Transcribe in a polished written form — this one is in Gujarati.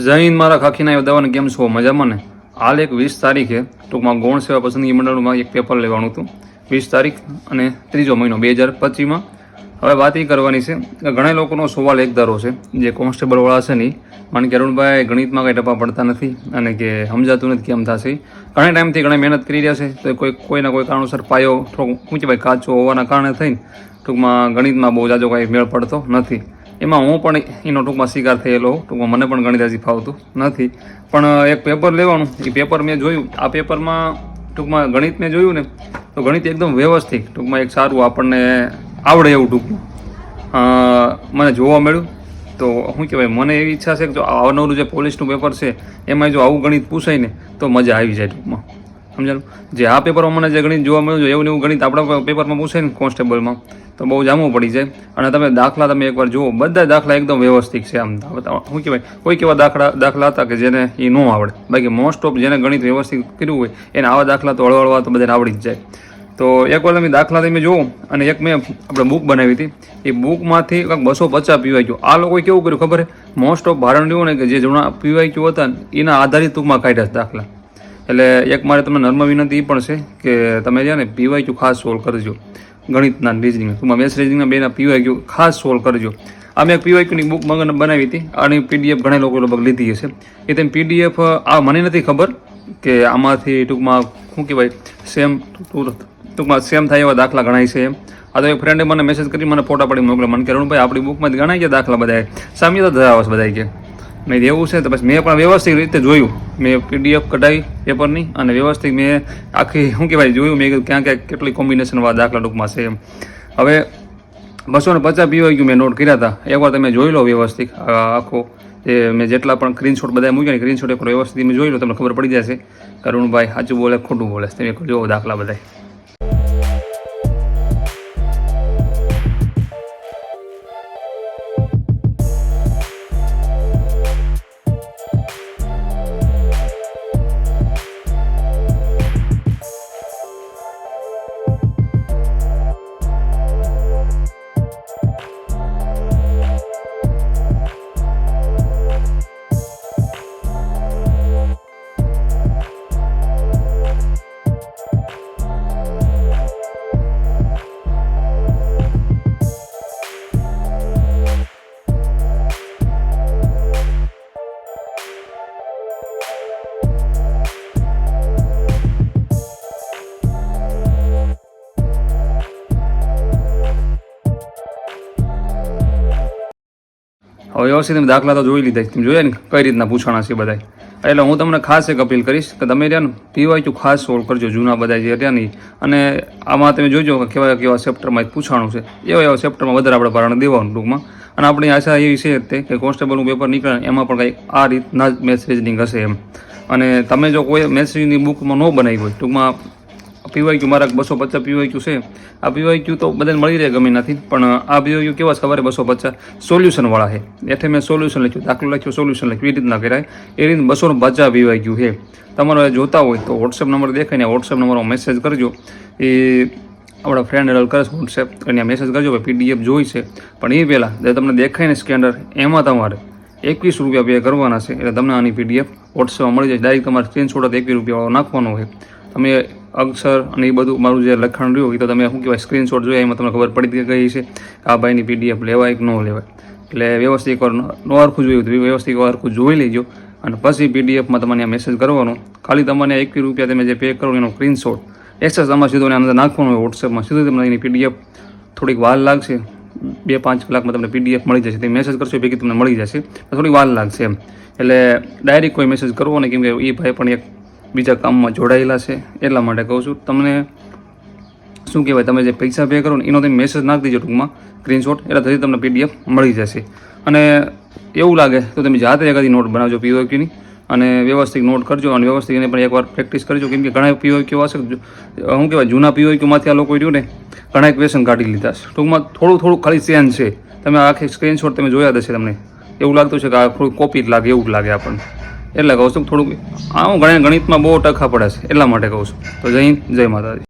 જય હિન્દ મારા ખાખીના દવાને કેમ છો? મજામાં ને? હાલ એક 20 તારીખે ટૂંકમાં ગૌણ સેવા પસંદગી મંડળમાં એક પેપર લેવાનું હતું. 20 તારીખ અને 3જો મહિનો 2025માં. હવે વાત એ કરવાની છે કે ઘણા લોકોનો સવાલ એક ધારો છે, જે કોન્સ્ટેબલવાળા છે ને, માને કે અરુણભાઈ ગણિતમાં કંઈ ટપા પડતા નથી અને કે સમજાતું નથી કેમ થશે. ઘણા ટાઈમથી ઘણા મહેનત કરી રહ્યા છે, તો કોઈના કોઈ કારણોસર પાયો થોડો શું કહેવાય કાચો હોવાના કારણે થઈને ટૂંકમાં ગણિતમાં બહુ જાજો કાંઈ મેળ પડતો નથી. એમાં હું પણ એનો ટૂંકમાં શિકાર થયેલો. ટૂંકમાં મને પણ ગણિત હજી ફાવતું નથી, પણ એક પેપર લેવાનું. એ પેપર મેં જોયું. આ પેપરમાં ટૂંકમાં ગણિત મેં જોયું ને, તો ગણિત એકદમ વ્યવસ્થિત ટૂંકમાં એક સારું આપણને આવડે એવું ટૂંકમાં મને જોવા મળ્યું. તો શું કહેવાય, મને એવી ઈચ્છા છે કે જો આવનારું જે પોલીસનું પેપર છે એમાં જો આવું ગણિત પૂછાય ને તો મજા આવી જાય ટૂંકમાં. સમજાયું? જે આ પેપરમાં મને જે ગણિત જોવા મળ્યું છે એવું એવું ગણિત આપણા પેપરમાં પૂછાય ને કોન્સ્ટેબલમાં તો બહુ જામું પડી જાય. અને તમે દાખલા તમે એકવાર જુઓ, બધા દાખલા એકદમ વ્યવસ્થિત છે. આમ શું કહેવાય, કોઈક એવા દાખલા હતા કે જેને એ ન આવડે. બાકી મોસ્ટ ઓફ જેને ગણિત વ્યવસ્થિત કર્યું હોય એને આવા દાખલા તો હળવળવા તો બધાને આવડી જ જાય. તો એકવાર તમે દાખલા તમે જુઓ. અને એક મેં આપણે બુક બનાવી હતી, એ બુકમાંથી કંઈક 250 પીવાય ગયું. આ લોકોએ કેવું કર્યું ખબર? મોસ્ટ ઓફ ભારણ લેવું ને કે જે જૂના પીવાય ગયું હતા ને એના આધારિત ટૂંકમાં કાઢ્યા દાખલા. એટલે એક મારે તમને નર્મ વિનંતી એ પણ છે કે તમે છે ને પીવાય ખાસ સોલ્વ કરજો. ગણિતના રીઝનિંગ ટૂંકમાં મેથ્સ રીઝનિંગના બેના પીવાય ખાસ સોલ્વ કરજો. આ મેં પીવાયની બુક બનાવી હતી અને પીડીએફ ઘણા લોકો લગભગ લીધી હશે. એ તેમ પીડીએફ આ મને નથી ખબર કે આમાંથી ટૂંકમાં શું કહેવાય ટૂંકમાં સેમ થાય એવા દાખલા ગણાય છે એમ. આ તો એક ફ્રેન્ડે મને મેસેજ કરી મને ફોટા પડી મોકલે. મને કે અરુણભાઈ આપણી બુકમાં ગણાય ગયા દાખલા બધા સામ્યતા ધરાવે છે બધા કે નહીં એવું છે. તો પછી મેં પણ વ્યવસ્થિત રીતે જોયું. મેં પીડીએફ કઢાવી પેપરની અને વ્યવસ્થિત મેં આખી શું કહેવાય જોયું. મેં ક્યાં ક્યાં કેટલી કોમ્બિનેશનવાળા દાખલા ટૂંકમાં છે એમ. હવે 250 પીવાય ગયું મેં નોટ કર્યા હતા. એકવાર તમે જોઈ લો વ્યવસ્થિત આખો જે મેં જેટલા પણ સ્ક્રીનશોટ બધા મૂક્યા ને સ્ક્રીનશોટ એકવાર વ્યવસ્થિત મેં જોઈ લો, તમને ખબર પડી જશે કે અરુણભાઈ સાચું બોલે ખોટું બોલે. તમે જોવો દાખલા બધા. હવે વ્યવસ્થિત તમે દાખલા તો જોઈ લીધા, તમે જોયા ને કઈ રીતના પૂછવાના છે બધા. એટલે હું તમને ખાસ એક અપીલ કરીશ કે તમે રહ્યા ને પીવાય ખાસ સોલ્વ કરજો જૂના બધા જે રહ્યા નહીં. અને આમાં તમે જોજો કે કેવા કેવા ચેપ્ટરમાં પૂછવાનું છે, એવા એવા ચેપ્ટરમાં વધારે આપણે ભારણ દેવાનું ટૂંકમાં. અને આપણી આશા એવી છે કે કોન્સ્ટેબલનું પેપર નીકળે એમાં પણ કંઈક આ રીતના જ મેથ્સ રીઝનિંગ હશે એમ. અને તમે જો કોઈ મેથ્સ રીઝનિંગ બુકમાં ન બનાવી હોય ટૂંકમાં પીવાય મારા 250 પીવાય છે. આ પીવાય તો બધાને મળી રહે ગમે નથી, પણ આ પીવાય કેવા ખબર 250 સોલ્યુશનવાળા છે. એટલે મેં સોલ્યુશન લખ્યું, દાખલો લખ્યો, સોલ્યુશન લખ્યું. એ રીતના કરાય. એ રીતે 250 પીવાય છે. તમારે જોતા હોય તો વોટ્સએપ નંબર દેખાય ને વોટ્સએપ નંબરમાં મેસેજ કરજો. એ આપણા ફ્રેન્ડ હેડલ કરે છે વોટ્સએપ અને મેસેજ કરજો ભાઈ પીડીએફ જોઈ છે. પણ એ પહેલાં જે તમને દેખાય ને સ્કેનર એમાં તમારે 21 રૂપિયા પે કરવાના છે. એટલે તમને આની પીડીએફ વોટ્સએપમાં મળી જાય. ડાયરેક્ટ તમારે સ્ક્રીનશોટ 21 રૂપિયાવાળો નાખવાનો હોય. તમે અક્ષર અને એ બધું મારું જે લખાણ રહ્યું એ તો તમે શું કહેવાય સ્ક્રીનશોટ જોયા એમાં તમને ખબર પડી ગઈ છે આ ભાઈની પીડીએફ લેવાય કે ન લેવાય. એટલે વ્યવસ્થિત એકવાર ન હરખું જોયું તો વ્યવસ્થિત હરખું જોઈ લેજો. અને પછી પીડીએફમાં તમારે મેસેજ કરવાનો. ખાલી તમને 21 રૂપિયા તમે જે પે કરો એનો સ્ક્રીનશોટ એક્સેસ આમાં સીધો અંદર નાખવાનો હોય વોટ્સએપમાં. સીધું તમને એની પીડીએફ થોડીક વાર લાગશે, 2-5 કલાકમાં તમને પીડીએફ મળી જશે. તમે મેસેજ કરશો ભેગી તમને મળી જશે, થોડી વાર લાગશે એમ. એટલે ડાયરેક્ટ કોઈ મેસેજ કરવો ને, કેમ કે એ ભાઈ પણ એક બીજા કામમાં જોડાયેલા છે એટલા માટે કહું છું. તમને શું કહેવાય, તમે જે પૈસા પે કરો ને એનો તમે મેસેજ નાખી દેજો ટૂંકમાં સ્ક્રીનશોટ, એટલે થતી તમને પીડીએફ મળી જશે. અને એવું લાગે તો તમે જાતે એકાદી નોટ બનાવજો પીઓક્યુની અને વ્યવસ્થિત નોટ કરજો. અને વ્યવસ્થિત એને પણ એકવાર પ્રેક્ટિસ કરજો, કેમ કે ઘણા પીઓક્યુ હશે શું કહેવાય જૂના પીઓક્યુમાંથી આ લોકો રહ્યું ને ઘણા ક્વેશ્ચન કાઢી લીધા છે. ટૂંકમાં થોડું ખાલી ચેન્જ છે. તમે આખી સ્ક્રીનશોટ તમે જોયા હશે, તમને એવું લાગતું છે કે આ થોડું કોપી જ લાગે એવું જ લાગે આપણને. એટલે કહું છું થોડુંક હું ગણિતમાં બહુ ટકા પડે છે એટલા માટે કહું છું. તો જય હિન્દ, જય માતાજી.